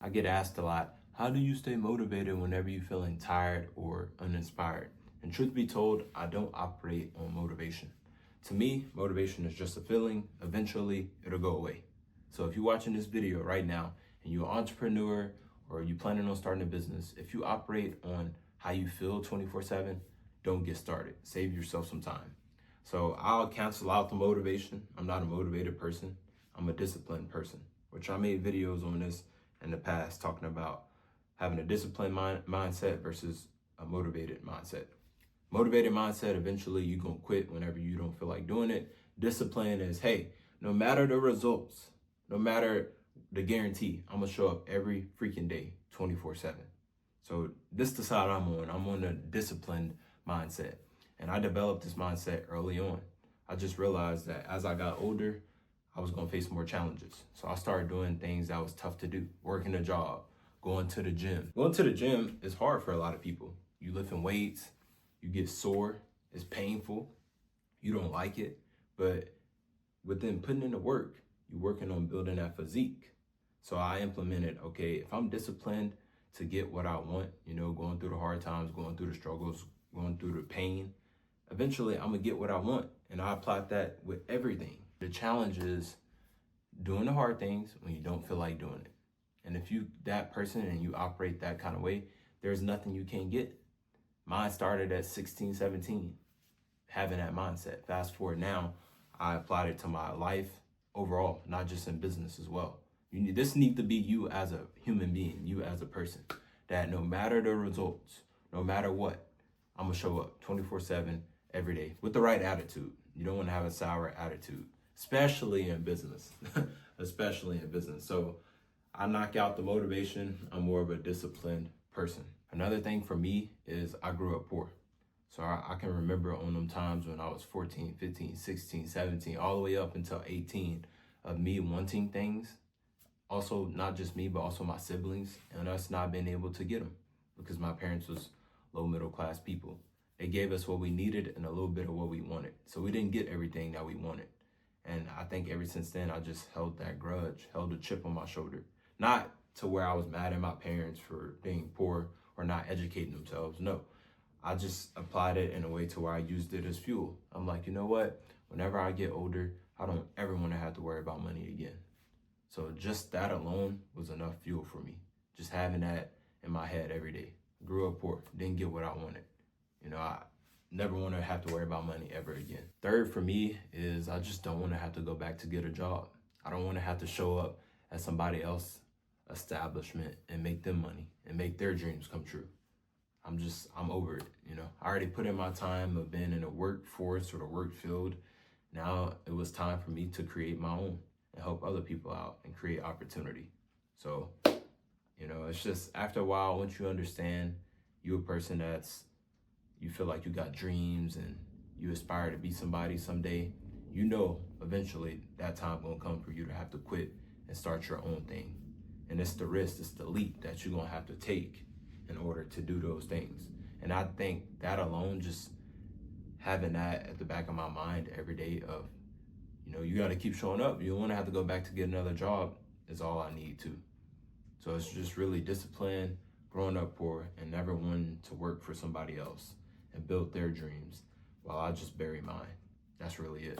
I get asked a lot, how do you stay motivated whenever you're feeling tired or uninspired? And truth be told, I don't operate on motivation. To me, motivation is just a feeling. Eventually, it'll go away. So if you're watching this video right now and you're an entrepreneur or you're planning on starting a business, if you operate on how you feel 24/7, don't get started. Save yourself some time. So I'll cancel out the motivation. I'm not a motivated person. I'm a disciplined person, which I made videos on this in the past talking about having a disciplined mindset versus a motivated mindset. Motivated mindset, eventually you're going to quit whenever you don't feel like doing it. Discipline is, hey, no matter the results, no matter the guarantee, I'm going to show up every freaking day, 24/7. So this is the side I'm on. I'm on a disciplined mindset. And I developed this mindset early on. I just realized that as I got older, I was going to face more challenges. So I started doing things that was tough to do. Working a job, going to the gym. Going to the gym is hard for a lot of people. You lifting weights, you get sore, it's painful, you don't like it. But within putting in the work, you're working on building that physique. So I implemented, okay, if I'm disciplined to get what I want, going through the hard times, going through the struggles, going through the pain, eventually I'm gonna get what I want. And I applied that with everything. The challenge is doing the hard things when you don't feel like doing it. And if you that person and you operate that kind of way, there's nothing you can't get. Mine started at 16, 17, having that mindset. Fast forward now, I applied it to my life overall, not just in business as well. This needs to be you as a human being, you as a person, that no matter the results, no matter what, I'm gonna show up 24/7 every day with the right attitude. You don't want to have a sour attitude, especially in business, especially in business. So I knock out the motivation. I'm more of a disciplined person. Another thing for me is I grew up poor. So I can remember on them times when I was 14, 15, 16, 17, all the way up until 18 of me wanting things. Also, not just me, but also my siblings and us not being able to get them because my parents was low middle class people. They gave us what we needed and a little bit of what we wanted. So we didn't get everything that we wanted. And I think ever since then, I just held that grudge, held a chip on my shoulder. Not to where I was mad at my parents for being poor or not educating themselves. No, I just applied it in a way to where I used it as fuel. I'm like, you know what? Whenever I get older, I don't ever want to have to worry about money again. So just that alone was enough fuel for me. Just having that in my head every day. Grew up poor, didn't get what I wanted. I never want to have to worry about money ever again. Third for me is I just don't want to have to go back to get a job. I don't want to have to show up at somebody else's establishment and make them money and make their dreams come true. I'm over it. I already put in my time of being in the workforce or the work field. Now it was time for me to create my own and help other people out and create opportunity. So, it's just after a while, once you understand you're a person you feel like you got dreams and you aspire to be somebody someday, eventually that time gonna come for you to have to quit and start your own thing. And it's the risk, it's the leap that you're gonna have to take in order to do those things. And I think that alone, just having that at the back of my mind every day of, you gotta keep showing up. You don't wanna have to go back to get another job is all I need to. So it's just really discipline, growing up poor, and never wanting to work for somebody else and build their dreams while I just bury mine. That's really it.